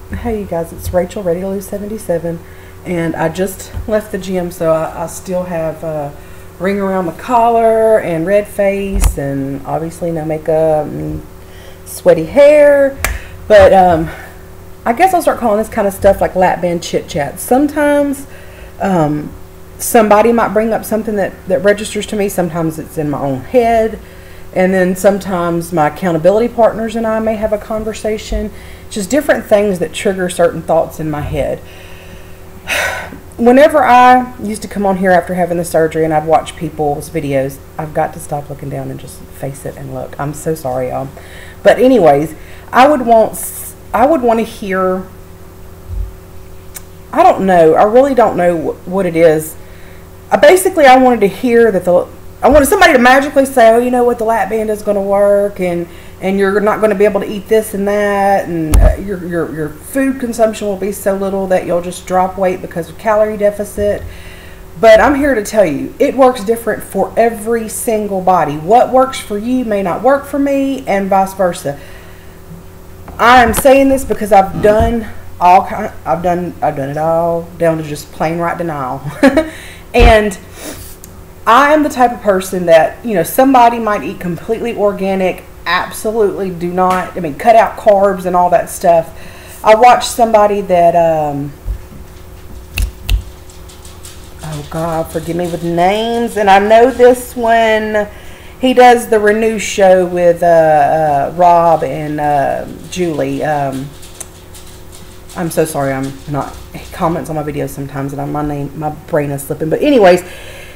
Hey you guys, it's Rachel, Ready to Lose 77, and I just left the gym, so I still have ring around the collar and red face, and obviously no makeup and sweaty hair. But I guess I'll start calling this kind of stuff like Lapband chit chat. Sometimes somebody might bring up something that registers to me. Sometimes it's in my own head. And then sometimes my accountability partners and I may have a conversation. Just different things that trigger certain thoughts in my head. Whenever I used to come on here after having the surgery and I'd watch people's videos, I've got to stop looking down and just face it and look. I'm so sorry, y'all. But anyways, I would want to hear, I don't know, I really don't know what it is. I wanted to hear that I wanted somebody to magically say, oh, you know what, the lap band is going to work, and you're not going to be able to eat this and that, and your food consumption will be so little that you'll just drop weight because of calorie deficit. But I'm here to tell you, it works different for every single body. What works for you may not work for me, and vice versa. I'm saying this because I've done it all down to just plain right denial. And I am the type of person that, you know, somebody might eat completely organic, absolutely do not, cut out carbs and all that stuff. I watched somebody that, oh God, forgive me with names, and I know this one, he does the Renew show with Rob and Julie. I'm so sorry, he comments on my videos sometimes and my brain is slipping, but anyways,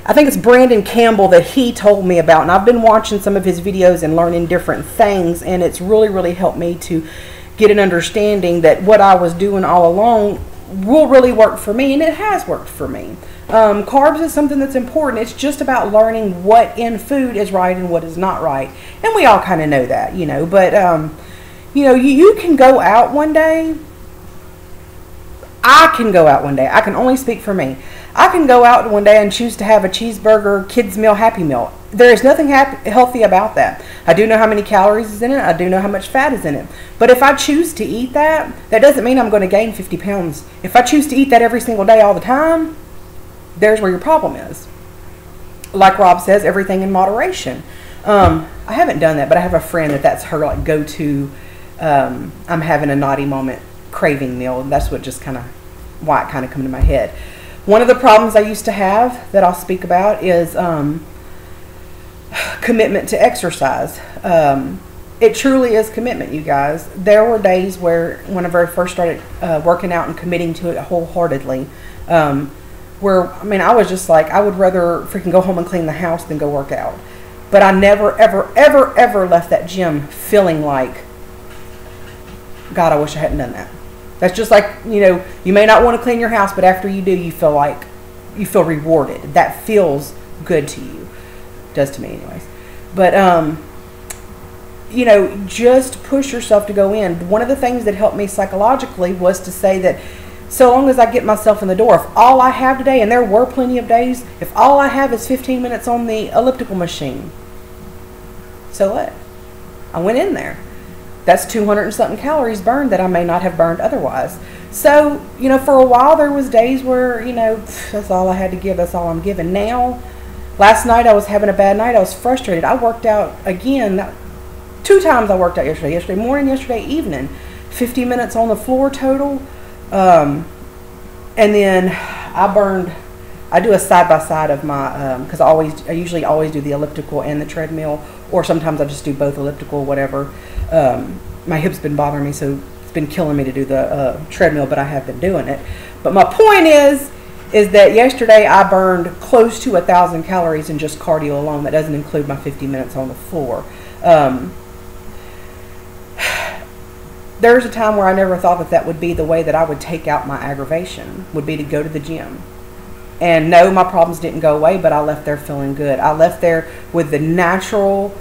I think it's Brandon Campbell that he told me about, and I've been watching some of his videos and learning different things, and it's really helped me to get an understanding that what I was doing all along will really work for me, and it has worked for me. Carbs is something that's important. It's just about learning what in food is right and what is not right, and we all kind of know that, you know, but you know, you can go out one day. I can go out one day. I can only speak for me. I can go out one day and choose to have a cheeseburger, kids meal, Happy Meal. There is nothing healthy about that. I do know how many calories is in it. I do know how much fat is in it. But if I choose to eat that, that doesn't mean I'm going to gain 50 pounds. If I choose to eat that every single day all the time, there's where your problem is. Like Rob says, everything in moderation. I haven't done that, but I have a friend that's her like go-to, I'm having a naughty moment craving meal. That's what just kind of, why it kind of come to my head. One of the problems I used to have that I'll speak about is commitment to exercise. It truly is commitment, you guys. There were days whenever I first started working out and committing to it wholeheartedly, where, I was just like, I would rather freaking go home and clean the house than go work out. But I never, ever left that gym feeling like, God, I wish I hadn't done that. That's just like, you know, you may not want to clean your house, but after you do, you feel rewarded. That feels good to you. It does to me anyways. But, you know, just push yourself to go in. One of the things that helped me psychologically was to say that so long as I get myself in the door, if all I have today, and there were plenty of days, if all I have is 15 minutes on the elliptical machine, so what? I went in there. That's 200 and something calories burned that I may not have burned otherwise. So, you know, for a while there was days where, you know, that's all I had to give, that's all I'm giving. Now, last night I was having a bad night, I was frustrated. I worked out again, 2 times I worked out yesterday. Yesterday morning, yesterday evening. 50 minutes on the floor total. And then I do a side-by-side of my, because I usually always do the elliptical and the treadmill, or sometimes I just do both elliptical, whatever. My hip's been bothering me, so it's been killing me to do the treadmill, but I have been doing it. But my point is that yesterday I burned close to 1,000 calories in just cardio alone. That doesn't include my 50 minutes on the floor. There's a time where I never thought that would be the way that I would take out my aggravation, would be to go to the gym. And no, my problems didn't go away, but I left there feeling good. I left there with the natural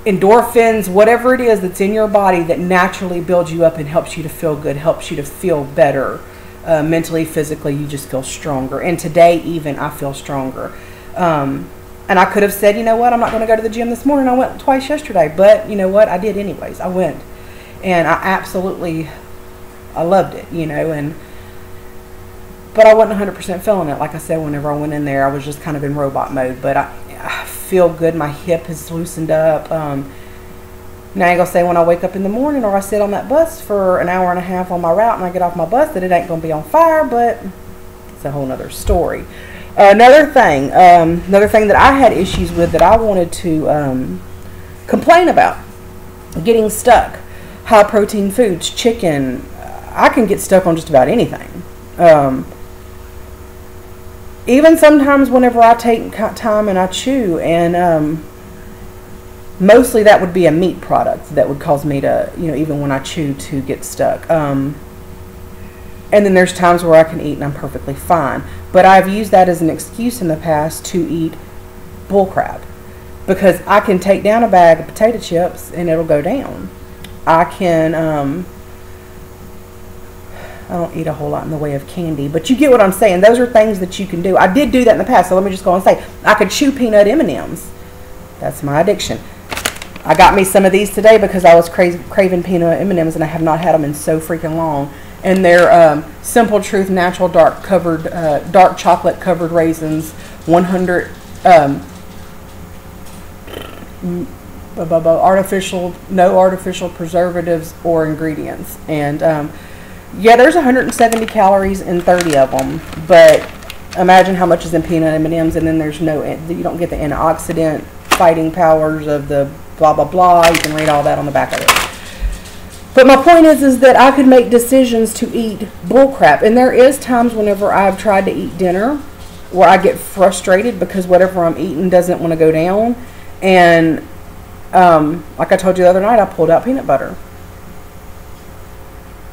endorphins, whatever it is that's in your body that naturally builds you up and helps you to feel good, helps you to feel better. Mentally, physically, you just feel stronger. And today even, I feel stronger. And I could have said, you know what, I'm not going to go to the gym this morning. I went twice yesterday. But you know what, I did anyways. I went. And I absolutely I loved it, you know, but I wasn't 100% feeling it. Like I said, whenever I went in there, I was just kind of in robot mode. But I feel good. My hip has loosened up. Now I ain't gonna say when I wake up in the morning or I sit on that bus for an hour and a half on my route and I get off my bus that it ain't gonna be on fire, but it's a whole nother story. Another thing that I had issues with that I wanted to complain about, getting stuck. High protein foods, chicken. I can get stuck on just about anything. Even sometimes whenever I take time and I chew, and mostly that would be a meat product that would cause me to, you know, even when I chew, to get stuck. And then there's times where I can eat and I'm perfectly fine. But I've used that as an excuse in the past to eat bullcrap, because I can take down a bag of potato chips and it'll go down. I can, I don't eat a whole lot in the way of candy, but you get what I'm saying. Those are things that you can do. I did do that in the past, so let me just go and say, I could chew peanut M&Ms. That's my addiction. I got me some of these today because I was craving peanut M&Ms, and I have not had them in so freaking long. And they're Simple Truth natural dark chocolate covered raisins, 100 no artificial preservatives or ingredients. And yeah, there's 170 calories in 30 of them, but imagine how much is in peanut M&Ms, and then there's you don't get the antioxidant fighting powers of the blah blah blah. You can read all that on the back of it. But my point is that I could make decisions to eat bullcrap, and there is times whenever I've tried to eat dinner where I get frustrated because whatever I'm eating doesn't want to go down, and like I told you the other night, I pulled out peanut butter.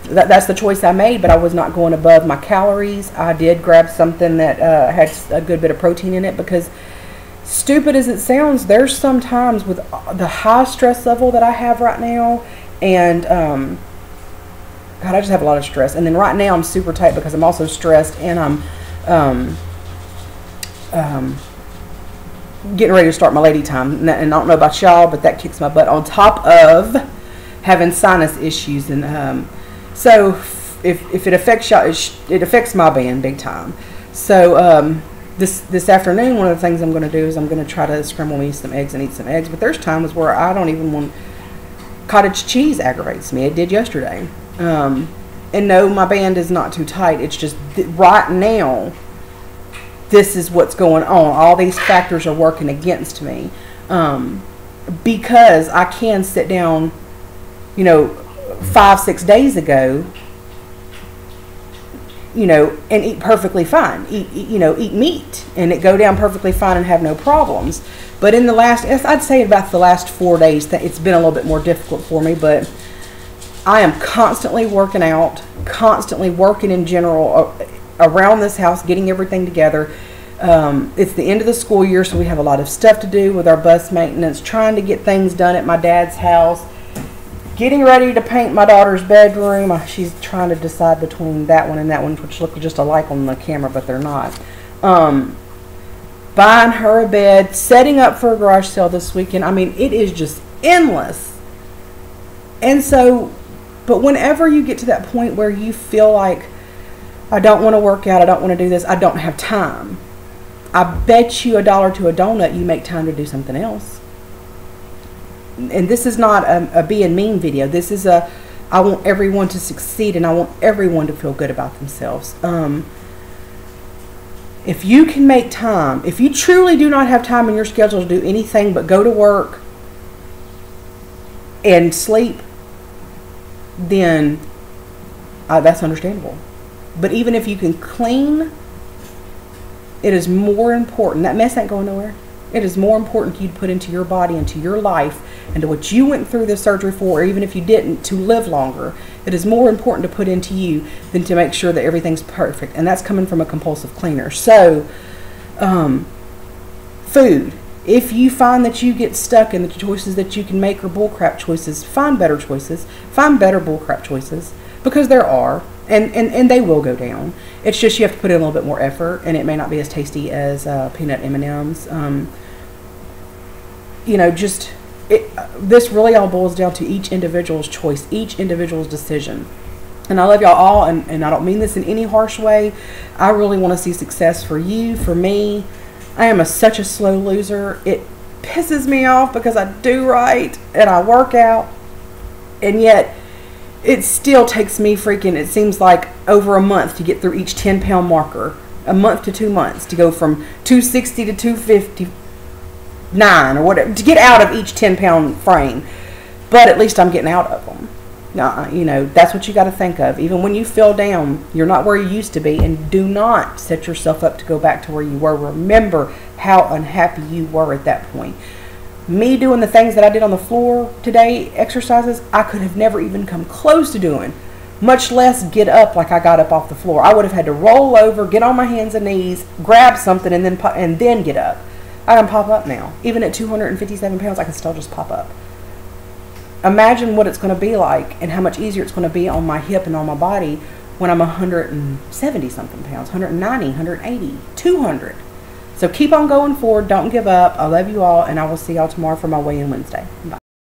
That's the choice I made, but I was not going above my calories. I did grab something that had a good bit of protein in it, because stupid as it sounds, there's some times with the high stress level that I have right now, and God, I just have a lot of stress. And then right now I'm super tight because I'm also stressed, and I'm getting ready to start my lady time. And I don't know about y'all, but that kicks my butt, on top of having sinus issues. And so if it affects y'all, it affects my band big time. So this afternoon, one of the things I'm going to do is I'm going to try to scramble me some eggs and eat some eggs. But there's times where I don't even want, cottage cheese aggravates me. It did yesterday. And no, my band is not too tight. It's just right now, this is what's going on. All these factors are working against me, because I can sit down, you know, 5-6 days ago, you know, and eat perfectly fine. Eat meat, and it go down perfectly fine and have no problems. But in the last, I'd say about the last 4 days, it's been a little bit more difficult for me. But I am constantly working out, constantly working in general around this house, getting everything together. It's the end of the school year, so we have a lot of stuff to do with our bus maintenance, trying to get things done at my dad's house, getting ready to paint my daughter's bedroom. She's trying to decide between that one and that one, which look just alike on the camera, but they're not. Buying her a bed, setting up for a garage sale this weekend. I mean, it is just endless. And so, but whenever you get to that point where you feel like, I don't want to work out, I don't want to do this, I don't have time, I bet you $1 to a donut you make time to do something else. And this is not a being mean video. This is I want everyone to succeed, and I want everyone to feel good about themselves. If you can make time, if you truly do not have time in your schedule to do anything but go to work and sleep, then that's understandable. But even if you can clean, it is more important. That mess ain't going nowhere. It is more important for you to put into your body, into your life, and to what you went through this surgery for, or even if you didn't, to live longer. It is more important to put into you than to make sure that everything's perfect. And that's coming from a compulsive cleaner. So, food. If you find that you get stuck in the choices that you can make are bullcrap choices, find better choices. Find better bullcrap choices. Because there are. And they will go down. It's just you have to put in a little bit more effort, and it may not be as tasty as peanut M&Ms. You know, just this really all boils down to each individual's choice, each individual's decision. And I love y'all all, and I don't mean this in any harsh way. I really want to see success for you, for me. I am such a slow loser. It pisses me off because I do right and I work out, and yet it still takes me it seems like over a month to get through each 10-pound marker. A month to 2 months to go from 260 to 259 or whatever, to get out of each 10-pound frame. But at least I'm getting out of them. Now, you know, that's what you got to think of. Even when you feel down, you're not where you used to be, and do not set yourself up to go back to where you were. Remember how unhappy you were at that point. Me doing the things that I did on the floor today, exercises, I could have never even come close to doing, much less get up like I got up off the floor. I would have had to roll over, get on my hands and knees, grab something, and then get up. I can pop up now. Even at 257 pounds, I can still just pop up. Imagine what it's going to be like and how much easier it's going to be on my hip and on my body when I'm 170 something pounds, 190, 180, 200. So keep on going forward. Don't give up. I love you all, and I will see y'all tomorrow for my weigh-in Wednesday. Bye.